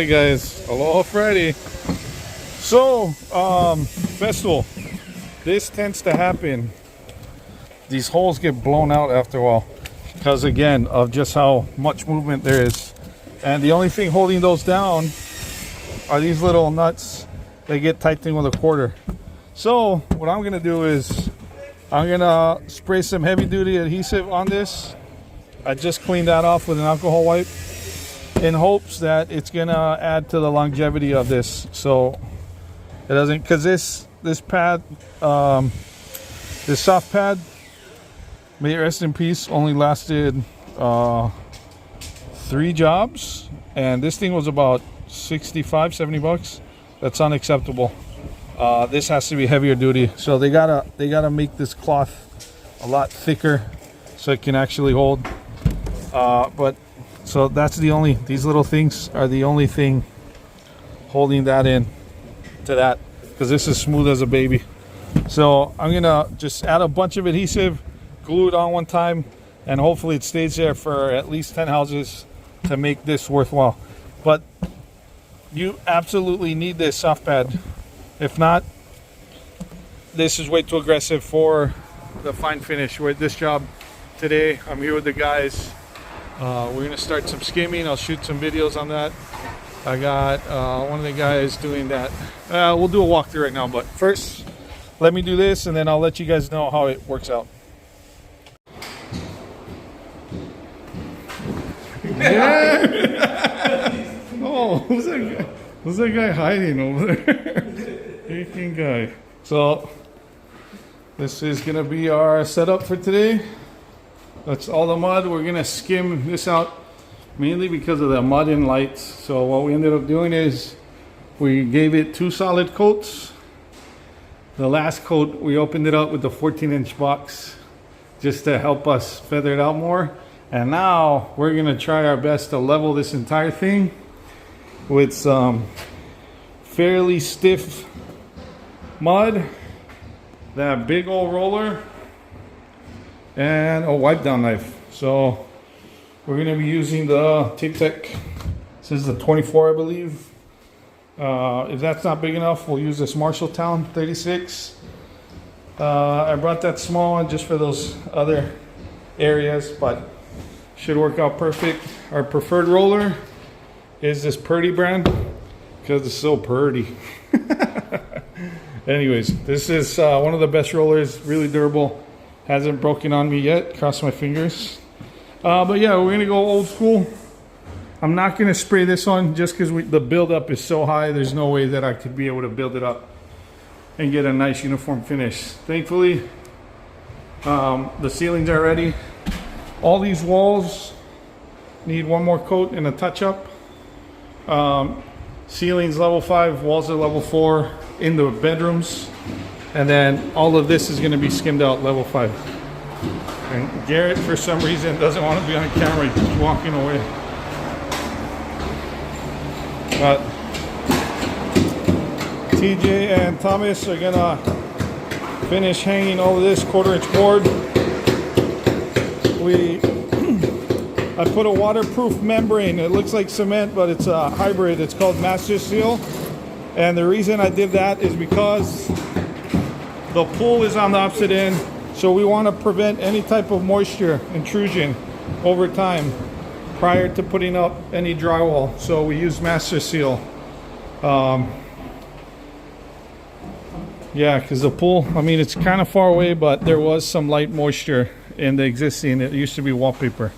Alright guys, aloha Friday. So, Festool, this tends to happen. These holes get blown out after a while because again of just how much movement there is. And the only thing holding those down are these little nuts. They get tightened with a quarter. So what I'm gonna do is I'm gonna spray some heavy duty adhesive on this. I just cleaned that off with an alcohol wipe in hopes that it's gonna add to the longevity of this, so it doesn't, because this pad, this soft pad, may it rest in peace, only lasted 3 jobs, and this thing was about 65-70 bucks. That's unacceptable. This has to be heavier duty, so they gotta make this cloth a lot thicker so it can actually hold. But so that's these little things are the only thing holding that in to that, because this is smooth as a baby. So I'm gonna just add a bunch of adhesive, glue it on one time, and hopefully it stays there for at least 10 houses to make this worthwhile. But you absolutely need this soft pad. If not, this is way too aggressive for the fine finish. With this job today, I'm here with the guys. We're gonna start some skimming. I'll shoot some videos on that. I got one of the guys doing that. We'll do a walkthrough right now, but first let me do this and then I'll let you guys know how it works out. Yeah. Oh, who's that guy? Who's that guy hiding over there? Freaking guy. So this is gonna be our setup for today. That's all the mud. We're gonna skim this out mainly because of the mud and lights. So what we ended up doing is we gave it 2 solid coats. The last coat we opened it up with the 14-inch box just to help us feather it out more. And now we're gonna try our best to level this entire thing with some fairly stiff mud, that big old roller, and a wipe down knife. So we're going to be using the Tape Tech. This is the 24, I believe. If that's not big enough, we'll use this Marshalltown 36. I brought that small one just for those other areas, but should work out perfect. Our preferred roller is this Purdy brand because it's so purdy. Anyways, this is one of the best rollers, really durable. Hasn't broken on me yet, cross my fingers. But yeah, we're gonna go old school. I'm not gonna spray this on just because the buildup is so high. There's no way that I could be able to build it up and get a nice uniform finish. Thankfully, the ceilings are ready. All these walls need one more coat and a touch up. Ceilings level 5, walls are level 4 in the bedrooms. And then all of this is going to be skimmed out level 5. And Garrett, for some reason, doesn't want to be on camera. He's just walking away. But TJ and Thomas are going to finish hanging all of this 1/4-inch board. I put a waterproof membrane. It looks like cement, but it's a hybrid. It's called Master Seal. And the reason I did that is because the pool is on the opposite end, so we want to prevent any type of moisture intrusion over time prior to putting up any drywall. So we use Master Seal. Yeah, because the pool, I mean, it's kind of far away, but there was some light moisture in the existing. It used to be wallpaper.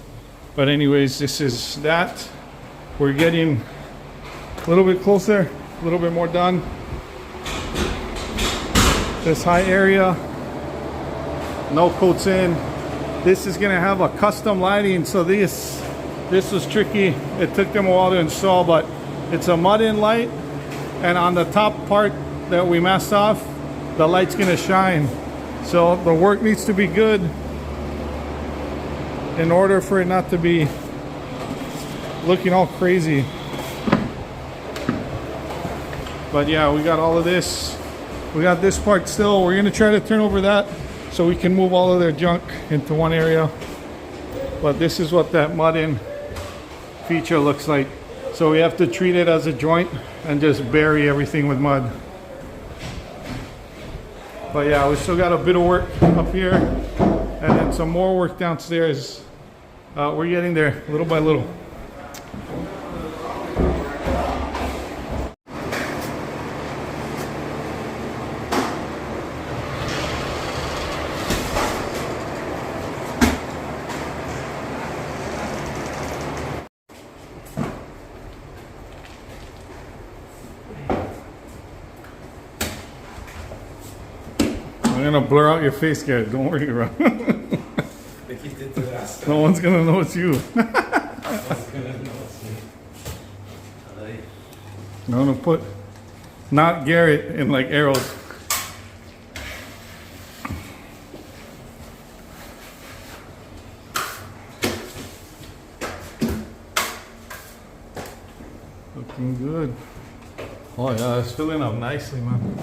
But anyways, this is that. We're getting a little bit closer, a little bit more done. This high area, no coats in. This is gonna have a custom lighting, so this was tricky. It took them a while to install, but it's a mud in light, and on the top part that we masked off, the light's gonna shine. So the work needs to be good in order for it not to be looking all crazy. But yeah, we got all of this. We got this part still. We're gonna try to turn over that so we can move all of their junk into one area. But this is what that mud in feature looks like. So we have to treat it as a joint and just bury everything with mud. But yeah, we still got a bit of work up here and then some more work downstairs. We're getting there little by little. I'm gonna blur out your face, guys. Don't worry, bro. No one's gonna know it's you. I'm gonna put not Garrett in like arrows. Looking good. Oh yeah, it's filling up nicely, man.